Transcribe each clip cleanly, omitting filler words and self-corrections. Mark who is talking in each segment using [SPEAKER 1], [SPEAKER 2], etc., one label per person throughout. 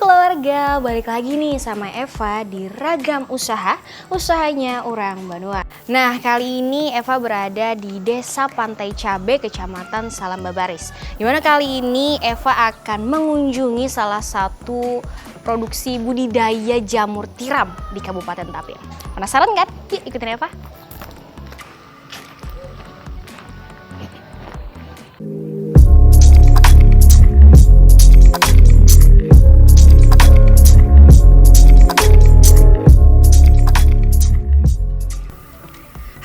[SPEAKER 1] keluarga, balik lagi nih sama Eva di Ragam Usaha, usahanya orang Banua. Nah, kali ini Eva berada di Desa Pantai Cabe, Kecamatan Salambabaris. Dimana kali ini Eva akan mengunjungi salah satu produksi budidaya jamur tiram di Kabupaten Tapin. Penasaran kan? Yuk ikutin Eva.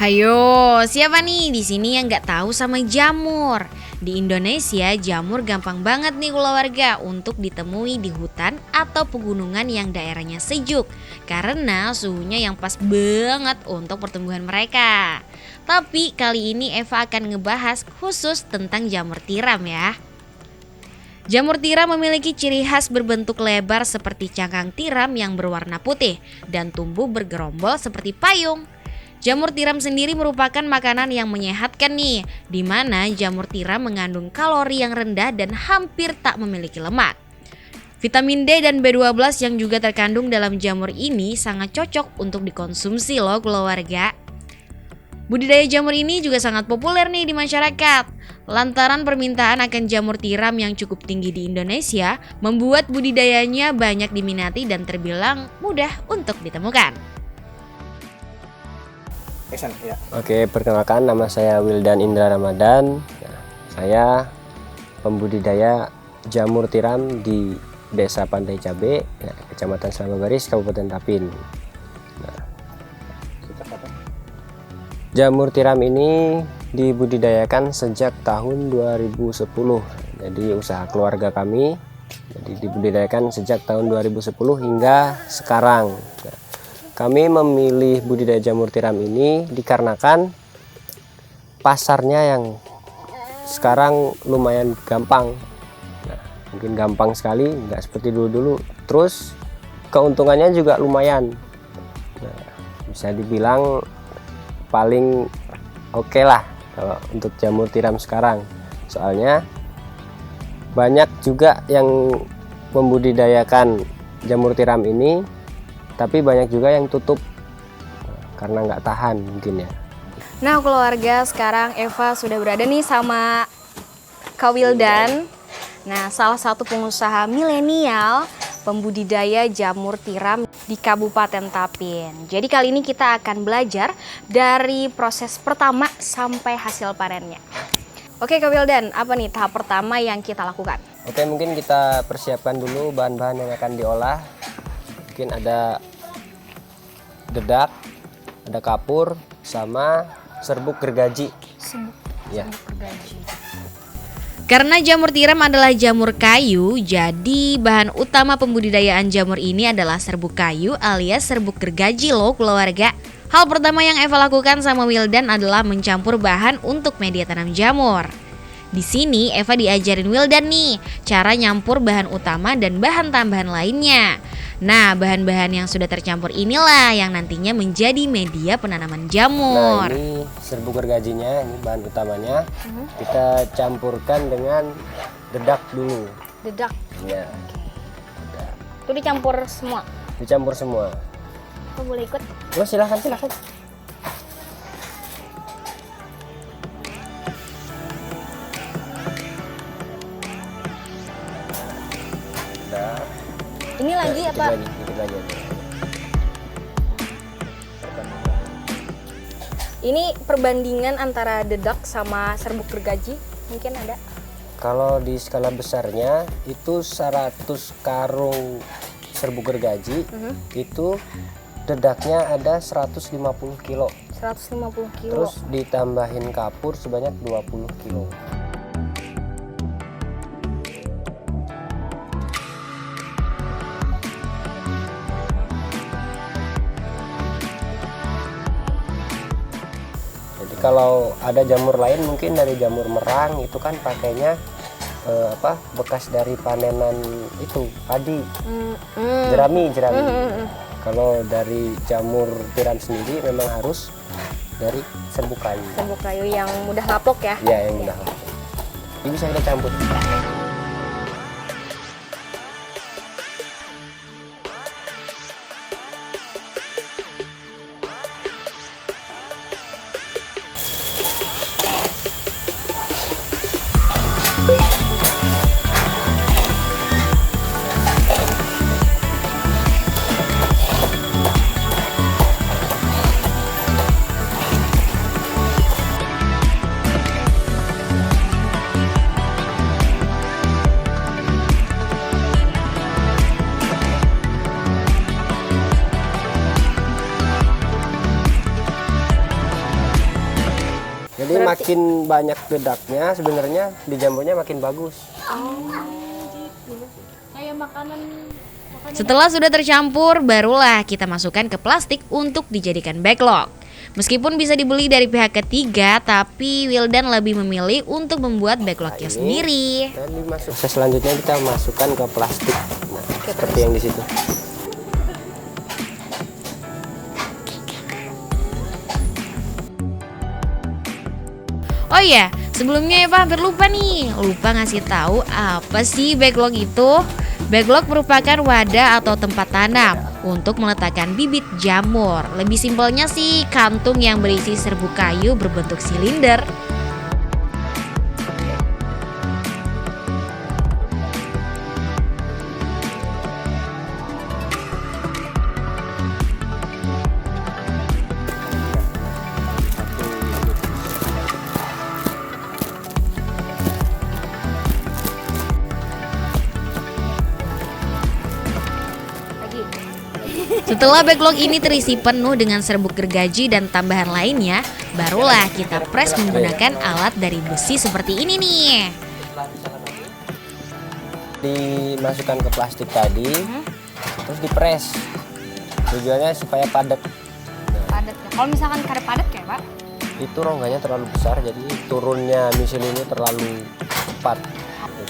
[SPEAKER 1] Hayo, siapa nih di sini yang nggak tahu sama jamur? Di Indonesia, jamur gampang banget nih keluarga untuk ditemui di hutan atau pegunungan yang daerahnya sejuk karena suhunya yang pas banget untuk pertumbuhan mereka. Tapi kali ini Eva akan ngebahas khusus tentang jamur tiram ya. Jamur tiram memiliki ciri khas berbentuk lebar seperti cangkang tiram yang berwarna putih dan tumbuh bergerombol seperti payung. Jamur tiram sendiri merupakan makanan yang menyehatkan nih, di mana jamur tiram mengandung kalori yang rendah dan hampir tak memiliki lemak. Vitamin D dan B12 yang juga terkandung dalam jamur ini sangat cocok untuk dikonsumsi loh keluarga. Budidaya jamur ini juga sangat populer nih di masyarakat. Lantaran permintaan akan jamur tiram yang cukup tinggi di Indonesia, membuat budidayanya banyak diminati dan terbilang mudah untuk ditemukan.
[SPEAKER 2] Oke, perkenalkan nama saya Wildan Indra Ramadan. Saya pembudidaya jamur tiram di Desa Pantai Cabe, Kecamatan Salambabaris, Kabupaten Tapin. Jamur tiram ini dibudidayakan sejak tahun 2010. Jadi usaha keluarga kami. Jadi dibudidayakan sejak tahun 2010 hingga sekarang. Kami memilih budidaya jamur tiram ini dikarenakan pasarnya yang sekarang lumayan gampang. Mungkin gampang sekali, nggak seperti dulu-dulu. Terus keuntungannya juga lumayan. Bisa dibilang paling oke lah kalau untuk jamur tiram sekarang. Soalnya banyak juga yang membudidayakan jamur tiram ini, tapi banyak juga yang tutup karena nggak tahan mungkin ya.
[SPEAKER 1] Nah keluarga, sekarang Eva sudah berada nih sama Kak Wildan. Nah, salah satu pengusaha milenial pembudidaya jamur tiram di Kabupaten Tapin. Jadi kali ini kita akan belajar dari proses pertama sampai hasil panennya. Oke Kak Wildan, apa nih tahap pertama yang kita lakukan?
[SPEAKER 2] Oke, mungkin kita persiapkan dulu bahan-bahan yang akan diolah. Mungkin ada dedak, ada kapur, sama serbuk gergaji.
[SPEAKER 1] Serbuk gergaji. Karena jamur tiram adalah jamur kayu, jadi bahan utama pembudidayaan jamur ini adalah serbuk kayu alias serbuk gergaji loh keluarga. Hal pertama yang Eva lakukan sama Wildan adalah mencampur bahan untuk media tanam jamur. Di sini Eva diajarin Wildan nih cara nyampur bahan utama dan bahan tambahan lainnya. Nah, bahan-bahan yang sudah tercampur inilah yang nantinya menjadi media penanaman jamur.
[SPEAKER 2] Nah, ini serbuk gergajinya, ini bahan utamanya. Kita campurkan dengan dedak dulu.
[SPEAKER 1] Dedak.
[SPEAKER 2] Ya.
[SPEAKER 1] Itu dicampur semua.
[SPEAKER 2] Dicampur semua.
[SPEAKER 1] Aku boleh ikut?
[SPEAKER 2] Oh, silahkan.
[SPEAKER 1] Ini lagi apa?
[SPEAKER 2] Dikit lagi.
[SPEAKER 1] Ini perbandingan antara dedak sama serbuk gergaji mungkin ada?
[SPEAKER 2] Kalau di skala besarnya itu 100 karung serbuk gergaji, itu dedaknya ada 150 kilo.
[SPEAKER 1] 150 kilo.
[SPEAKER 2] Terus ditambahin kapur sebanyak 20 kilo. Kalau ada jamur lain mungkin dari jamur merang itu kan pakainya bekas dari panenan itu padi, jerami. Kalau dari jamur tiram sendiri memang harus dari serbuk kayu.
[SPEAKER 1] Serbuk kayu yang mudah lapok ya?
[SPEAKER 2] Iya, yang mudah lapok. Ini bisa kita campur. semakin banyak bedaknya sebenarnya di jamurnya makin bagus.
[SPEAKER 3] Gitu. Kayak makanan.
[SPEAKER 1] Setelah sudah tercampur, barulah kita masukkan ke plastik untuk dijadikan backlog. Meskipun bisa dibeli dari pihak ketiga, tapi Wildan lebih memilih untuk membuat backlognya sendiri.
[SPEAKER 2] Dan proses selanjutnya kita masukkan ke plastik. Nah, seperti yang di situ.
[SPEAKER 1] Oh iya, sebelumnya Eva hampir lupa ngasih tahu apa sih backlog itu. Backlog merupakan wadah atau tempat tanam untuk meletakkan bibit jamur. Lebih simpelnya sih kantung yang berisi serbuk kayu berbentuk silinder. Setelah backlog ini terisi penuh dengan serbuk gergaji dan tambahan lainnya, barulah kita press menggunakan alat dari besi seperti ini nih.
[SPEAKER 2] Dimasukkan ke plastik tadi, terus dipres. Tujuannya supaya padat.
[SPEAKER 3] Padat ya. Kalau misalkan karet padat kayak Pak?
[SPEAKER 2] Itu rongganya terlalu besar, jadi turunnya misil ini terlalu cepat.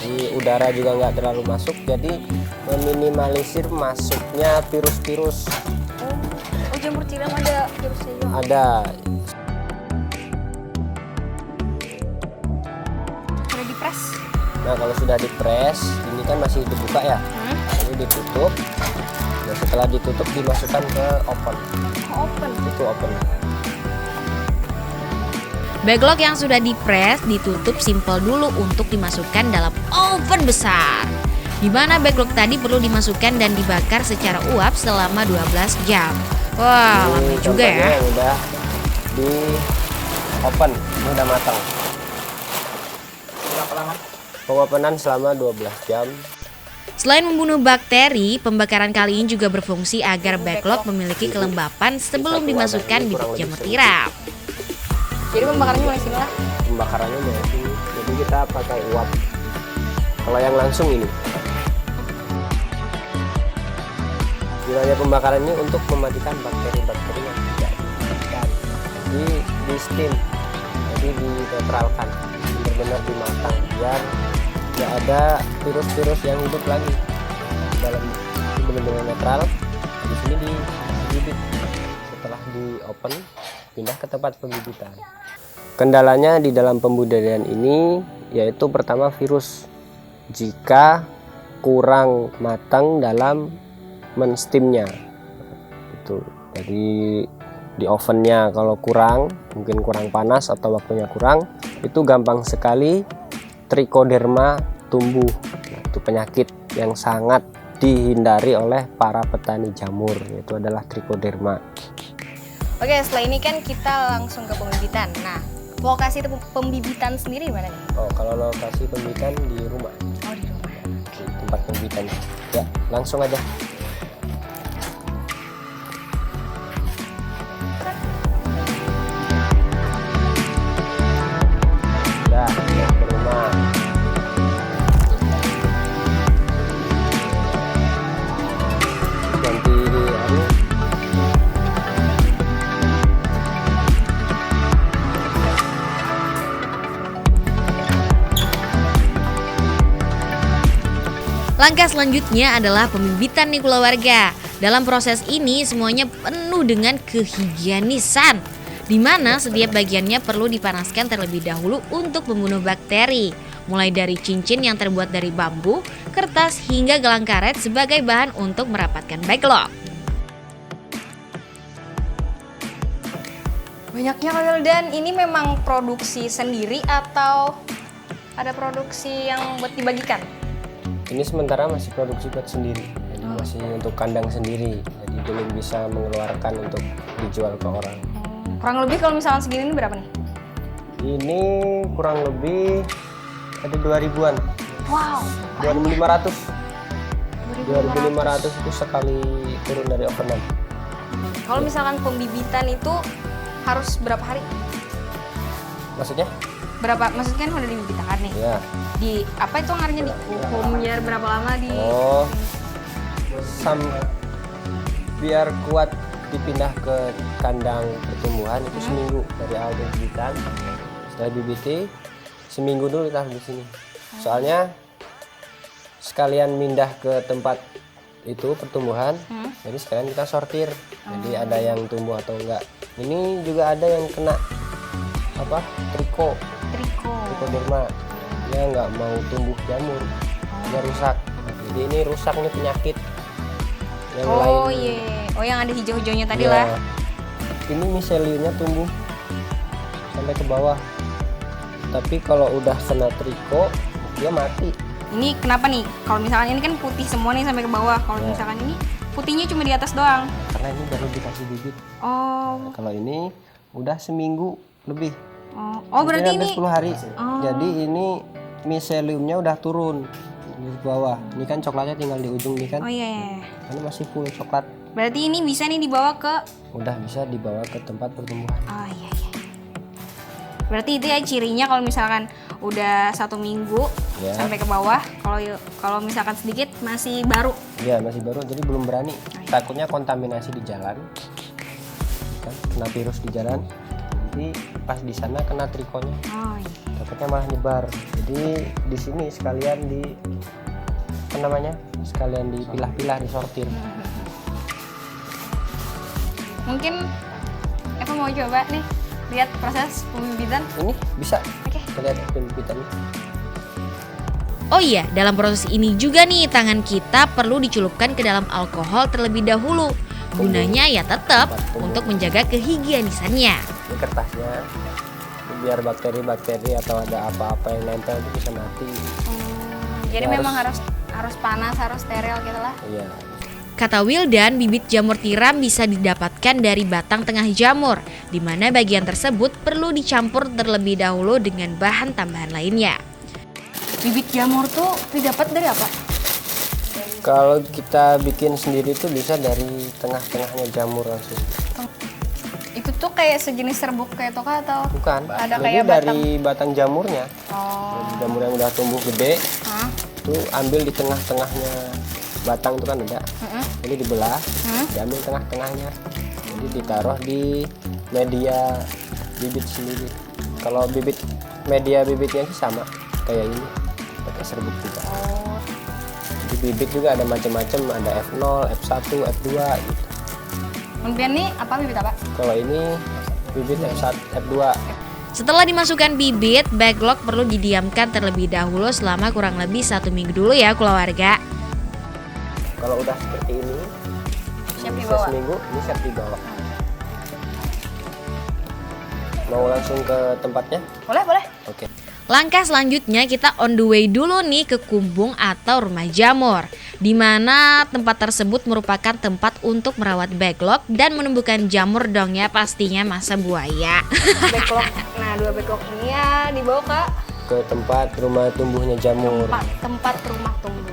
[SPEAKER 2] Jadi udara juga nggak terlalu masuk, jadi meminimalisir masuknya virus-virus.
[SPEAKER 3] Oh, jamur tiram ada virusnya juga?
[SPEAKER 2] Ada.
[SPEAKER 3] Sudah dipres?
[SPEAKER 2] Nah kalau sudah dipres, ini kan masih dibuka ya, ini ditutup. Nah setelah ditutup dimasukkan ke oven.
[SPEAKER 3] Open?
[SPEAKER 2] Itu oven.
[SPEAKER 1] Backlog yang sudah dipres ditutup simpel dulu untuk dimasukkan dalam oven besar. Di mana backlog tadi perlu dimasukkan dan dibakar secara uap selama 12 jam. Wah, lama juga ya.
[SPEAKER 2] Yang udah di oven, udah matang. Berapa lama? Pengopenan selama 12 jam.
[SPEAKER 1] Selain membunuh bakteri, pembakaran kali ini juga berfungsi agar backlog memiliki kelembapan sebelum dimasukkan bibit jamur tiram.
[SPEAKER 3] Jadi pembakarannya mulai sini lah?
[SPEAKER 2] Pembakarannya mulai sini. Jadi kita pakai uap. Kalau yang langsung ini. Gunanya pembakaran ini untuk mematikan bakteri-bakteri yang tidak diinginkan. Di steam, jadi dinetralkan, benar-benar dimatang biar tidak ada virus-virus yang hidup lagi dalam. Ini benar-benar netral. Di sini dibibit. Setelah di open, pindah ke tempat pembibitan. Kendalanya di dalam pembudidayaan ini yaitu pertama virus. Jika kurang matang dalam menstimnya, itu jadi di ovennya kalau kurang, mungkin kurang panas atau waktunya kurang, itu gampang sekali trichoderma tumbuh. Nah, itu penyakit yang sangat dihindari oleh para petani jamur, yaitu adalah trichoderma.
[SPEAKER 3] Oke, setelah ini kan kita langsung ke pembibitan. Nah, lokasi pembibitan sendiri di mana nih?
[SPEAKER 2] Oh, kalau lokasi pembibitan di rumah.
[SPEAKER 3] Oh, di rumah.
[SPEAKER 2] Di tempat pembibitan. Ya, langsung aja. Ya, ke rumah. Ganti anu.
[SPEAKER 1] Langkah selanjutnya adalah pembibitan nih keluarga. Dalam proses ini semuanya penuh dengan kehigienisan, di mana setiap bagiannya perlu dipanaskan terlebih dahulu untuk membunuh bakteri. Mulai dari cincin yang terbuat dari bambu, kertas hingga gelang karet sebagai bahan untuk merapatkan backlog.
[SPEAKER 3] Banyaknya Kak Wildan, ini memang produksi sendiri atau ada produksi yang buat dibagikan?
[SPEAKER 2] Ini sementara masih produksi buat sendiri, jadi masih untuk kandang sendiri, jadi belum bisa mengeluarkan untuk dijual ke orang.
[SPEAKER 3] Kurang lebih kalau misalnya segini ini berapa nih?
[SPEAKER 2] Ini kurang lebih ada 2000-an.
[SPEAKER 3] Wow,
[SPEAKER 2] 2500. 2500 itu sekali turun dari ovenan.
[SPEAKER 3] Kalau misalkan pembibitan itu harus berapa hari?
[SPEAKER 2] Maksudnya?
[SPEAKER 3] Berapa? Maksudnya kan udah dibibitakan nih.
[SPEAKER 2] Ya.
[SPEAKER 3] Di apa itu ngaruhnya dikukum biar berapa lama di?
[SPEAKER 2] Oh, biar kuat dipindah ke kandang pertumbuhan itu seminggu dari awal bibitan. Setelah bibiti, seminggu dulu taruh di sini. Soalnya sekalian pindah ke tempat itu pertumbuhan, jadi sekalian kita sortir. Jadi ada yang tumbuh atau enggak. Ini juga ada yang kena apa? Trichoderma. Dia nggak mau tumbuh jamur, dia rusak. Jadi ini rusak nih penyakit yang lain.
[SPEAKER 3] Oh iya, oh yang ada hijau-hijaunya tadi
[SPEAKER 2] Ya,
[SPEAKER 3] lah.
[SPEAKER 2] ini miseliumnya tumbuh sampai ke bawah. Tapi kalau udah kena triko, dia mati.
[SPEAKER 3] Ini kenapa nih? Kalau misalkan ini kan putih semua nih sampai ke bawah. Kalau misalkan ini putihnya cuma di atas doang.
[SPEAKER 2] Karena ini baru dikasih bibit.
[SPEAKER 3] Oh,
[SPEAKER 2] Nah, kalau ini udah seminggu lebih.
[SPEAKER 3] oh berarti
[SPEAKER 2] Sampai
[SPEAKER 3] ini
[SPEAKER 2] 10 hari. Jadi ini miseliumnya udah turun di bawah. Ini kan coklatnya tinggal di ujung nih kan.
[SPEAKER 3] Oh iya.
[SPEAKER 2] Ini masih full coklat.
[SPEAKER 3] Berarti ini bisa nih dibawa ke.
[SPEAKER 2] Udah bisa dibawa ke tempat pertumbuhan.
[SPEAKER 3] Oh iya. Berarti itu ya cirinya kalau misalkan udah 1 minggu
[SPEAKER 2] Ya.
[SPEAKER 3] sampai ke bawah. Kalau misalkan sedikit masih baru.
[SPEAKER 2] Ya masih baru, jadi belum berani. Takutnya kontaminasi di jalan, kan, kena virus di jalan. Nanti pas di sana kena trikonya,
[SPEAKER 3] Oh iya.
[SPEAKER 2] takutnya malah nyebar. Jadi di sini sekalian sekalian dipilah-pilah, disortir.
[SPEAKER 3] Mungkin Eva mau coba nih lihat proses pembibitan.
[SPEAKER 2] Ini bisa
[SPEAKER 3] Oke.
[SPEAKER 2] kita lihat pembibitannya.
[SPEAKER 1] Oh iya, dalam proses ini juga nih tangan kita perlu dicelupkan ke dalam alkohol terlebih dahulu. Gunanya ya tetap untuk menjaga kehigienisannya.
[SPEAKER 2] Ini kertasnya, biar bakteri-bakteri atau ada apa-apa yang nempel itu bisa mati.
[SPEAKER 3] Jadi
[SPEAKER 2] Ya,
[SPEAKER 3] memang harus panas, harus steril gitu lah.
[SPEAKER 2] Iya.
[SPEAKER 1] Kata Wildan, bibit jamur tiram bisa didapatkan dari batang tengah jamur, di mana bagian tersebut perlu dicampur terlebih dahulu dengan bahan tambahan lainnya.
[SPEAKER 3] Bibit jamur tuh didapat dari apa?
[SPEAKER 2] Kalau kita bikin sendiri itu bisa dari tengah-tengahnya jamur langsung.
[SPEAKER 3] Itu tuh kayak sejenis serbuk kayak toka atau?
[SPEAKER 2] Bukan,
[SPEAKER 3] Ada
[SPEAKER 2] jadi
[SPEAKER 3] kayak
[SPEAKER 2] dari batang jamurnya.
[SPEAKER 3] Oh.
[SPEAKER 2] Jadi jamur yang udah tumbuh gede,
[SPEAKER 3] Hah?
[SPEAKER 2] itu ambil di tengah-tengahnya batang itu kan ada. Jadi dibelah, diambil tengah-tengahnya. Jadi ditaruh di media bibit sendiri. Kalau media bibitnya sih sama kayak ini, pakai serbuk juga. Di bibit juga ada macam-macam, ada F0, F1, F2 gitu.
[SPEAKER 3] Kemudian nih apa bibit apa?
[SPEAKER 2] Kalau ini bibit F1, F2.
[SPEAKER 1] Setelah dimasukkan bibit, backlog perlu didiamkan terlebih dahulu selama kurang lebih 1 minggu dulu ya keluarga.
[SPEAKER 2] Kalau udah seperti ini,
[SPEAKER 3] Siap
[SPEAKER 2] bisa
[SPEAKER 3] dibawa.
[SPEAKER 2] seminggu, ini siap dibawa. Mau langsung ke tempatnya?
[SPEAKER 3] Boleh, boleh.
[SPEAKER 2] Oke.
[SPEAKER 1] Langkah selanjutnya kita on the way dulu nih ke kumbung atau rumah jamur, di mana tempat tersebut merupakan tempat untuk merawat backlog dan menumbuhkan jamur dong ya, pastinya masa buaya.
[SPEAKER 3] Backlog. Nah, 2 backlog ini ya dibawa
[SPEAKER 2] Ke tempat rumah tumbuhnya jamur.
[SPEAKER 3] tempat rumah tumbuh.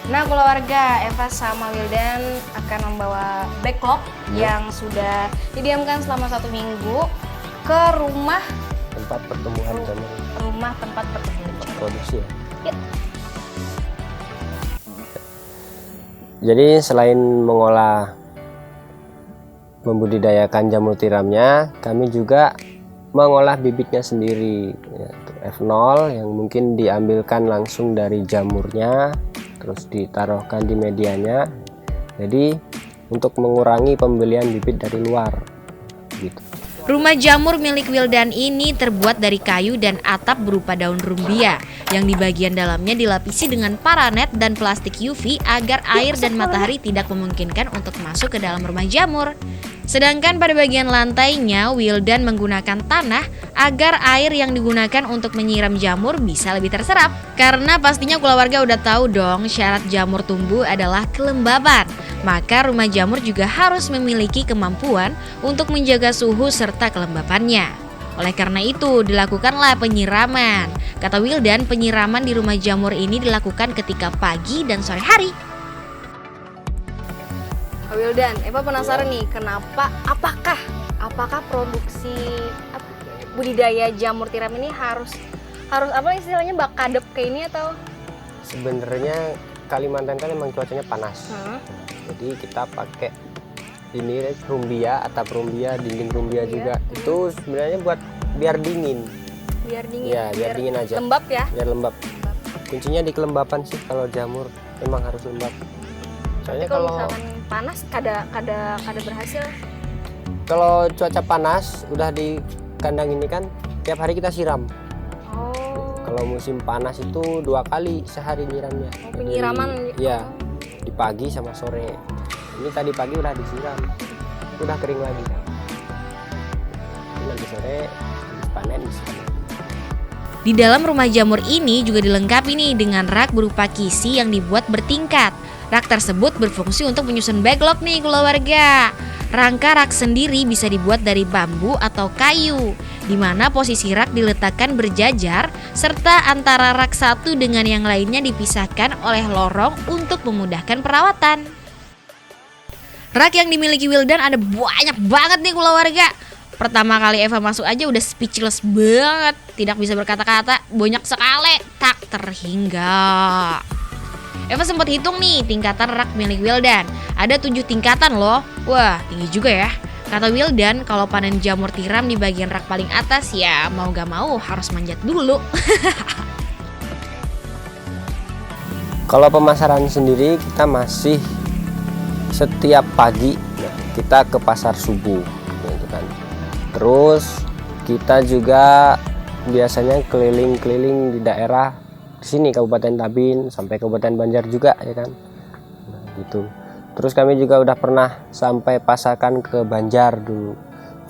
[SPEAKER 3] Nah, keluarga Eva sama Wildan akan membawa backlog yang sudah didiamkan selama 1 minggu ke rumah
[SPEAKER 2] Tempat pertumbuhan jamur
[SPEAKER 3] tempat pertumbuhan jamur.
[SPEAKER 2] produksi ya.
[SPEAKER 3] Yuk.
[SPEAKER 2] Jadi selain membudidayakan jamur tiramnya, kami juga mengolah bibitnya sendiri. Ya, F0 yang mungkin diambilkan langsung dari jamurnya, terus ditaruhkan di medianya. Jadi untuk mengurangi pembelian bibit dari luar, gitu.
[SPEAKER 1] Rumah jamur milik Wildan ini terbuat dari kayu dan atap berupa daun rumbia yang di bagian dalamnya dilapisi dengan paranet dan plastik UV agar air dan matahari tidak memungkinkan untuk masuk ke dalam rumah jamur. Sedangkan pada bagian lantainya, Wildan menggunakan tanah agar air yang digunakan untuk menyiram jamur bisa lebih terserap. Karena pastinya keluarga udah tahu dong syarat jamur tumbuh adalah kelembaban. Maka rumah jamur juga harus memiliki kemampuan untuk menjaga suhu serta kelembapannya. Oleh karena itu, dilakukanlah penyiraman. Kata Wildan, penyiraman di rumah jamur ini dilakukan ketika pagi dan sore hari.
[SPEAKER 3] Wildan, Eva penasaran nih, apakah produksi budidaya jamur tiram ini harus apa istilahnya bakadep kayak ini atau?
[SPEAKER 2] Sebenarnya Kalimantan kan emang cuacanya panas. Jadi kita pakai ini rumbia, atap rumbia, dinding rumbia juga. Itu sebenarnya buat biar dingin.
[SPEAKER 3] Biar dingin.
[SPEAKER 2] Ya, biar dingin aja.
[SPEAKER 3] Lembab ya?
[SPEAKER 2] Biar lembab. Kuncinya di kelembapan sih kalau jamur memang harus lembab. Soalnya
[SPEAKER 3] Kalau misalkan panas kada berhasil.
[SPEAKER 2] Kalau cuaca panas udah di kandang ini kan tiap hari kita siram.
[SPEAKER 3] Oh.
[SPEAKER 2] Kalau musim panas itu 2 kali sehari nyiramnya.
[SPEAKER 3] Oh, penyiraman.
[SPEAKER 2] Iya, di pagi sama sore. Ini tadi pagi udah disiram, udah kering lagi. Nanti sore habis panen disiram.
[SPEAKER 1] Di dalam rumah jamur ini juga dilengkapi nih dengan rak berupa kisi yang dibuat bertingkat. Rak tersebut berfungsi untuk menyusun backlog nih keluarga. Rangka rak sendiri bisa dibuat dari bambu atau kayu, di mana posisi rak diletakkan berjajar, serta antara rak satu dengan yang lainnya dipisahkan oleh lorong untuk memudahkan perawatan. Rak yang dimiliki Wildan ada banyak banget nih keluarga. Pertama kali Eva masuk aja udah speechless banget, tidak bisa berkata-kata, banyak sekali, tak terhingga. Eva sempat hitung nih tingkatan rak milik Wildan. Ada 7 tingkatan loh. Wah, tinggi juga ya. Kata Wildan, kalau panen jamur tiram di bagian rak paling atas ya mau gak mau harus manjat dulu.
[SPEAKER 2] Kalau pemasaran sendiri kita masih setiap pagi kita ke pasar subuh, gitu kan. Terus kita juga biasanya keliling-keliling di daerah sini Kabupaten Tabin sampai Kabupaten Banjar juga ya kan. Nah, gitu. Terus kami juga udah pernah sampai pasakan ke Banjar dulu.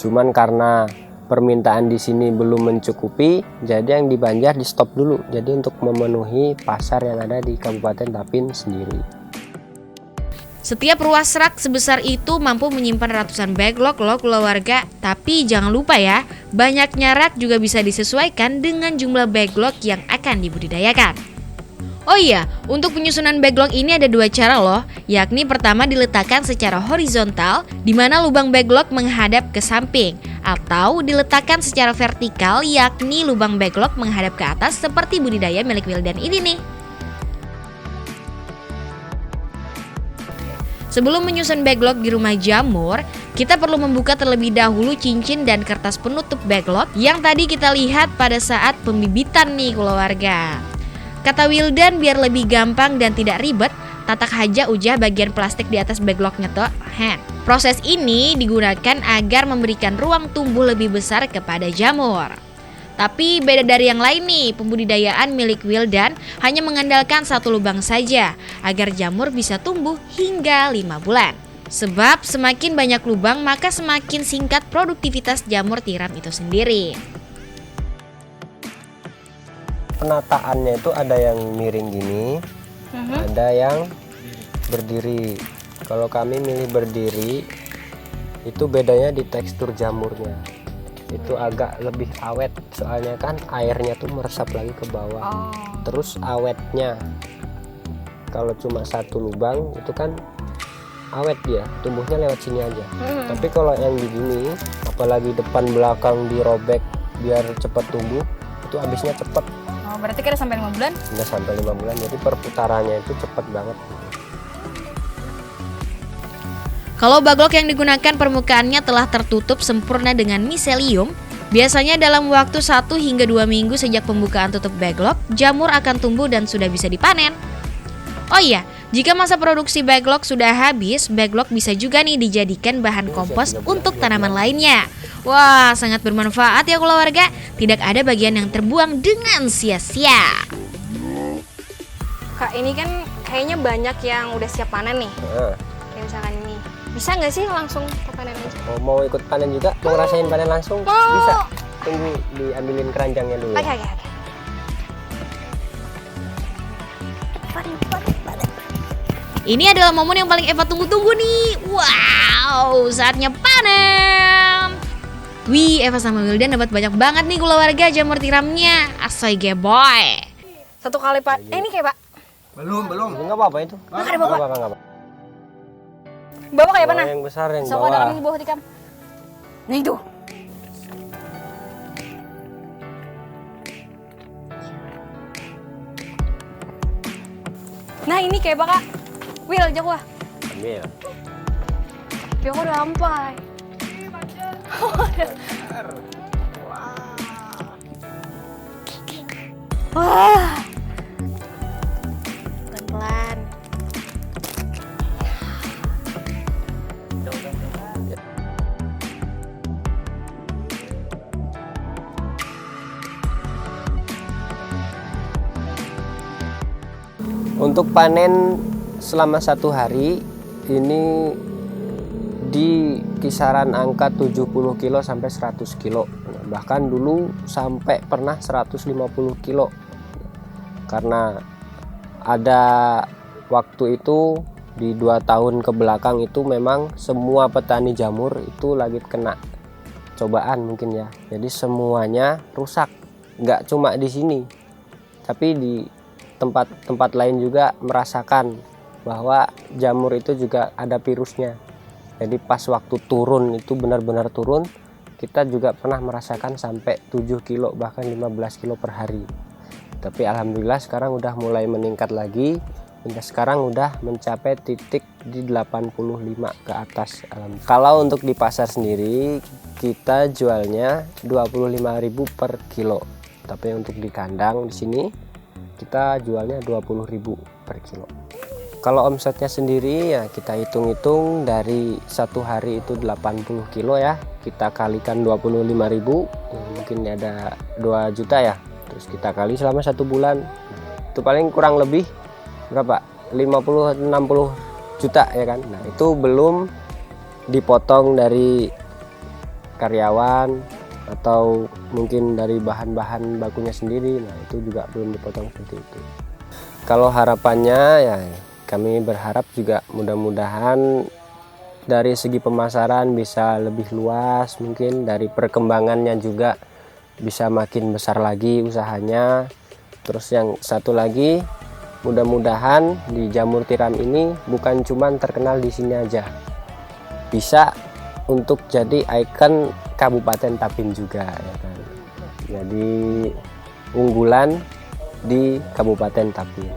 [SPEAKER 2] Cuman karena permintaan di sini belum mencukupi, jadi yang di Banjar di stop dulu. Jadi untuk memenuhi pasar yang ada di Kabupaten Tabin sendiri.
[SPEAKER 1] Setiap ruas rak sebesar itu mampu menyimpan ratusan backlog loh keluarga. Tapi jangan lupa ya, banyaknya rak juga bisa disesuaikan dengan jumlah backlog yang akan dibudidayakan. Oh iya, untuk penyusunan backlog ini ada 2 cara loh, yakni pertama diletakkan secara horizontal, di mana lubang backlog menghadap ke samping, atau diletakkan secara vertikal, yakni lubang backlog menghadap ke atas seperti budidaya milik Wildan ini nih. Sebelum menyusun backlog di rumah jamur, kita perlu membuka terlebih dahulu cincin dan kertas penutup backlog yang tadi kita lihat pada saat pembibitan nih keluarga. Kata Wildan biar lebih gampang dan tidak ribet, tatak haja ujah bagian plastik di atas backlognya toh. Proses ini digunakan agar memberikan ruang tumbuh lebih besar kepada jamur. Tapi beda dari yang lain nih, pembudidayaan milik Wildan hanya mengandalkan 1 lubang saja agar jamur bisa tumbuh hingga 5 bulan. Sebab semakin banyak lubang maka semakin singkat produktivitas jamur tiram itu sendiri.
[SPEAKER 2] Penataannya itu ada yang miring gini, ada yang berdiri. Kalau kami milih berdiri, itu bedanya di tekstur jamurnya. Itu agak lebih awet, soalnya kan airnya tuh meresap lagi ke bawah. Terus awetnya, kalau cuma 1 lubang itu kan awet dia, tumbuhnya lewat sini aja. Tapi kalau yang begini, apalagi depan belakang dirobek biar cepat tumbuh, itu habisnya cepat.
[SPEAKER 3] Oh, berarti kira sampai 5 bulan?
[SPEAKER 2] Nggak sampai 5 bulan, jadi perputarannya itu cepat banget.
[SPEAKER 1] Kalau backlog yang digunakan permukaannya telah tertutup sempurna dengan miselium, biasanya dalam waktu 1 hingga 2 minggu sejak pembukaan tutup backlog, jamur akan tumbuh dan sudah bisa dipanen. Oh iya, jika masa produksi backlog sudah habis, backlog bisa juga nih dijadikan bahan kompos untuk tanaman lainnya. Wah, sangat bermanfaat ya keluarga, tidak ada bagian yang terbuang dengan sia-sia.
[SPEAKER 3] Kak, ini kan kayaknya banyak yang udah siap panen nih. Kayak misalkan ini. Bisa nggak sih langsung ke panen aja?
[SPEAKER 2] Mau ikut panen juga? Mau ngerasain panen langsung? Bisa. Tunggu diambilin keranjangnya dulu.
[SPEAKER 3] Oke.
[SPEAKER 1] Ini adalah momen yang paling Eva tunggu-tunggu nih. Wow, saatnya panen. Wih, Eva sama Wildan dapat banyak banget nih keluarga jamur tiramnya. Asoy boy.
[SPEAKER 3] 1 kali pak. Ini kayak pak.
[SPEAKER 2] Belum. Enggak apa-apa itu.
[SPEAKER 3] Enggak ada bapak.
[SPEAKER 2] Enggak apa.
[SPEAKER 3] Bapak kayak mana?
[SPEAKER 2] Yang besar yang
[SPEAKER 3] So, ada
[SPEAKER 2] bawah.
[SPEAKER 3] kami di bawah tikam. Nah itu. Nah ini kayak bakal Will jago ah.
[SPEAKER 2] Ambil.
[SPEAKER 3] Dia udah sampai. Wah. Pelan-pelan.
[SPEAKER 2] Untuk panen selama 1 hari ini di kisaran angka 70 kilo sampai 100 kilo. Bahkan dulu sampai pernah 150 kilo. Karena ada waktu itu di 2 tahun ke belakang itu memang semua petani jamur itu lagi kena cobaan mungkin ya. Jadi semuanya rusak. Nggak cuma di sini, tapi di tempat-tempat lain juga merasakan bahwa jamur itu juga ada virusnya. Jadi pas waktu turun itu benar-benar turun, kita juga pernah merasakan sampai 7 kilo bahkan 15 kilo per hari. Tapi alhamdulillah sekarang udah mulai meningkat lagi, hingga sekarang udah mencapai titik di 85 ke atas. Kalau untuk di pasar sendiri kita jualnya 25.000 per kilo. Tapi untuk di kandang di sini kita jualnya 20.000 per kilo. Kalau omsetnya sendiri ya kita hitung-hitung dari 1 hari itu 80 kilo ya, kita kalikan 25.000, mungkin ada 2 juta ya, terus kita kali selama 1 bulan, itu paling kurang lebih berapa, 50-60 juta ya kan. Nah itu belum dipotong dari karyawan atau mungkin dari bahan-bahan bakunya sendiri. Nah itu juga belum dipotong seperti itu. Kalau harapannya ya kami berharap juga mudah-mudahan dari segi pemasaran bisa lebih luas, mungkin dari perkembangannya juga bisa makin besar lagi usahanya. Terus yang satu lagi, mudah-mudahan di jamur tiram ini bukan cuma terkenal di sini aja, bisa untuk jadi ikon Kabupaten Tapin juga ya kan. Jadi unggulan di Kabupaten Tapin.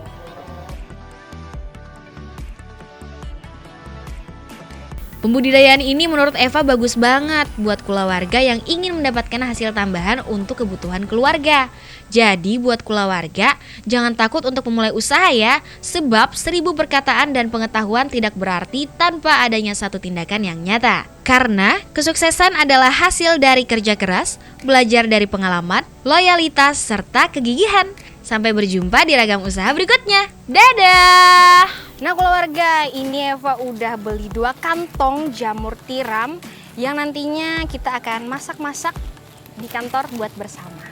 [SPEAKER 1] Pembudidayaan ini menurut Eva bagus banget buat kulawarga yang ingin mendapatkan hasil tambahan untuk kebutuhan keluarga. Jadi buat kulawarga, jangan takut untuk memulai usaha ya, sebab 1000 perkataan dan pengetahuan tidak berarti tanpa adanya satu tindakan yang nyata. Karena kesuksesan adalah hasil dari kerja keras, belajar dari pengalaman, loyalitas, serta kegigihan. Sampai berjumpa di ragam usaha berikutnya. Dadah!
[SPEAKER 3] Nah keluarga, ini Eva udah beli 2 kantong jamur tiram yang nantinya kita akan masak-masak di kantor buat bersama.